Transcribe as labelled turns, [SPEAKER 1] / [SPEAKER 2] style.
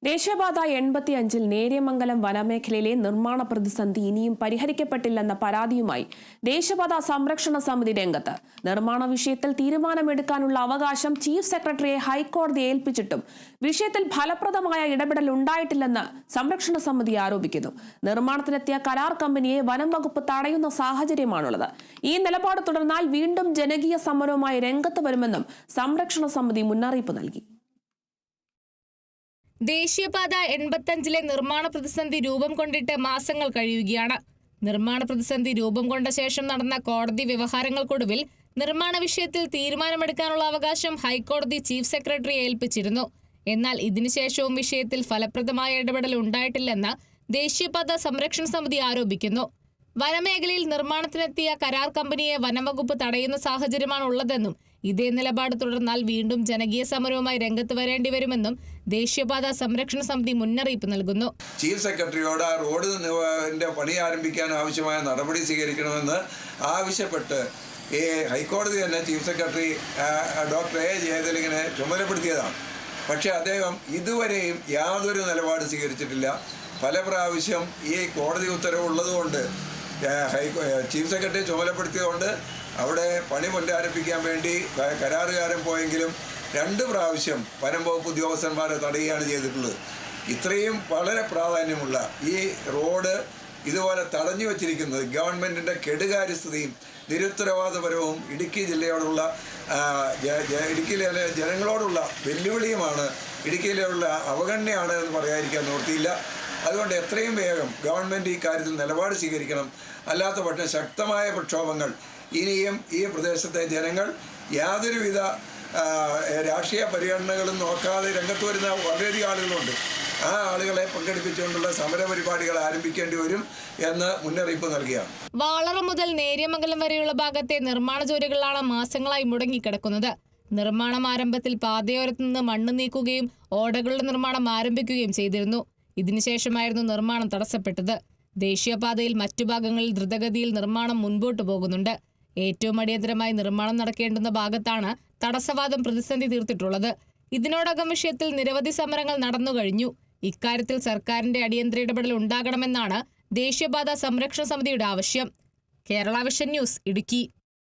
[SPEAKER 1] ദേശീയപാത 85 നേര്യമംഗലം വനമേഖലയിലെ നിർമ്മാണ പ്രതിസന്ധി ഇനിയും പരിഹരിക്കപ്പെട്ടില്ലെന്ന പരാതിയുമായി ദേശീയപാത സംരക്ഷണ സമിതി രംഗത്ത്. നിർമ്മാണ വിഷയത്തിൽ തീരുമാനമെടുക്കാനുള്ള അവകാശം ചീഫ് സെക്രട്ടറിയെ ഹൈക്കോടതിയെ ഏൽപ്പിച്ചിട്ടും വിഷയത്തിൽ ഫലപ്രദമായ ഇടപെടൽ ഉണ്ടായിട്ടില്ലെന്ന് സംരക്ഷണ സമിതി ആരോപിക്കുന്നു. നിർമ്മാണത്തിനെത്തിയ കരാർ കമ്പനിയെ വനം വകുപ്പ് തടയുന്ന സാഹചര്യമാണുള്ളത്. ഈ നിലപാട് തുടർന്നാൽ വീണ്ടും ജനകീയ സമരവുമായി രംഗത്ത് വരുമെന്നും സംരക്ഷണ സമിതി മുന്നറിയിപ്പ് നൽകി.
[SPEAKER 2] ദേശീയപാത 85 നിർമ്മാണ പ്രതിസന്ധി രൂപം കൊണ്ടിട്ട് മാസങ്ങൾ കഴിയുകയാണ്. നിർമ്മാണ പ്രതിസന്ധി രൂപം കൊണ്ട ശേഷം നടന്ന കോടതി വ്യവഹാരങ്ങൾക്കൊടുവിൽ നിർമ്മാണ വിഷയത്തിൽ തീരുമാനമെടുക്കാനുള്ള അവകാശം ഹൈക്കോടതി ചീഫ് സെക്രട്ടറിയെ ഏൽപ്പിച്ചിരുന്നു. എന്നാൽ ഇതിനുശേഷവും വിഷയത്തിൽ ഫലപ്രദമായ ഇടപെടൽ ഉണ്ടായിട്ടില്ലെന്ന് ദേശീയപാത സംരക്ഷണ സമിതി ആരോപിക്കുന്നു. വനമേഖലയിൽ നിർമ്മാണത്തിനെത്തിയ കരാർ കമ്പനിയെ വനംവകുപ്പ് തടയുന്ന സാഹചര്യമാണ് ഉള്ളതെന്നും ഇതേ നിലപാട് തുടർന്നാൽ വീണ്ടും ജനകീയ സമരവുമായി രംഗത്ത് വരേണ്ടി വരുമെന്നും ദേശീയപാത സംരക്ഷണ സമിതി മുന്നറിയിപ്പ് നൽകുന്നു.
[SPEAKER 3] ചീഫ് സെക്രട്ടറിയോട് റോഡിന്റെ പണി ആരംഭിക്കാൻ ആവശ്യമായ നടപടി സ്വീകരിക്കണമെന്ന് ആവശ്യപ്പെട്ട് ഹൈക്കോടതി തന്നെ ചീഫ് സെക്രട്ടറി ഡോക്ടർ എ ജയതിലകിനെ ചുമതലപ്പെടുത്തിയതാണ്. പക്ഷേ അദ്ദേഹം ഇതുവരെയും യാതൊരു നിലപാട് സ്വീകരിച്ചിട്ടില്ല. പല പ്രാവശ്യം ഈ കോടതി ഉത്തരവുള്ളതുകൊണ്ട് ചീഫ് സെക്രട്ടറി ചുമതലപ്പെടുത്തിയതുകൊണ്ട് അവിടെ പണി പുനരാരംഭിക്കാൻ വേണ്ടി കരാറുകാരൻ പോയെങ്കിലും 2 പ്രാവശ്യം വനം വകുപ്പ് ഉദ്യോഗസ്ഥന്മാരെ തടയുകയാണ് ചെയ്തിട്ടുള്ളത്. ഇത്രയും വളരെ പ്രാധാന്യമുള്ള ഈ റോഡ് ഇതുപോലെ തടഞ്ഞു വച്ചിരിക്കുന്നത് ഗവൺമെൻറ്റിൻ്റെ കെടുകാര്യസ്ഥതയും നിരുത്തരവാദപരവും ഇടുക്കി ജില്ലയോടുള്ള ഇടുക്കിയിലെ ജനങ്ങളോടുള്ള വെല്ലുവിളിയുമാണ്, ഇടുക്കിയിലുള്ള അവഗണനയാണ് എന്ന് പറയാതിരിക്കാൻ നിവൃത്തിയില്ല. അതുകൊണ്ട് എത്രയും വേഗം ഗവൺമെൻറ് ഈ കാര്യത്തിൽ നിലപാട് സ്വീകരിക്കണം. അല്ലാത്ത പക്ഷം ശക്തമായ പ്രക്ഷോഭങ്ങൾ ഇനിയും ഈ പ്രദേശത്തെ ജനങ്ങൾ യാതൊരുവിധ രാഷ്ട്രീയ പരിഗണനകളും നോക്കാതെ രംഗത്ത് വരുന്ന വളരെയധികം ആളുകളുണ്ട്. ആ ആളുകളെ പങ്കെടുപ്പിച്ചുകൊണ്ടുള്ള സമര പരിപാടികൾ ആരംഭിക്കേണ്ടി വരും എന്ന് മുന്നറിയിപ്പ് നൽകിയാണ്.
[SPEAKER 2] വാളറ മുതൽ നേര്യമംഗലം വരെയുള്ള ഭാഗത്തെ നിർമ്മാണ ജോലികളാണ് മാസങ്ങളായി മുടങ്ങിക്കിടക്കുന്നത്. നിർമ്മാണം ആരംഭത്തിൽ പാതയോരത്തു നിന്ന് മണ്ണ് നീക്കുകയും ഓടകളുടെ നിർമ്മാണം ആരംഭിക്കുകയും ചെയ്തിരുന്നു. ഇതിനുശേഷമായിരുന്നു നിർമ്മാണം തടസ്സപ്പെട്ടത്. ദേശീയപാതയിൽ മറ്റു ഭാഗങ്ങളിൽ ദ്രുതഗതിയിൽ നിർമ്മാണം മുൻപോട്ട് പോകുന്നുണ്ട്. ഏറ്റവും അടിയന്തരമായി നിർമ്മാണം നടക്കേണ്ടുന്ന ഭാഗത്താണ് തടസ്സവാദം പ്രതിസന്ധി തീർത്തിട്ടുള്ളത്. ഇതിനോടകം വിഷയത്തിൽ നിരവധി സമരങ്ങൾ നടന്നുകഴിഞ്ഞു. ഇക്കാര്യത്തിൽ സർക്കാരിന്റെ അടിയന്തര ഇടപെടൽ ഉണ്ടാകണമെന്നാണ് ദേശീയപാത സംരക്ഷണ സമിതിയുടെ ആവശ്യം. Kerala vision news, Idukki.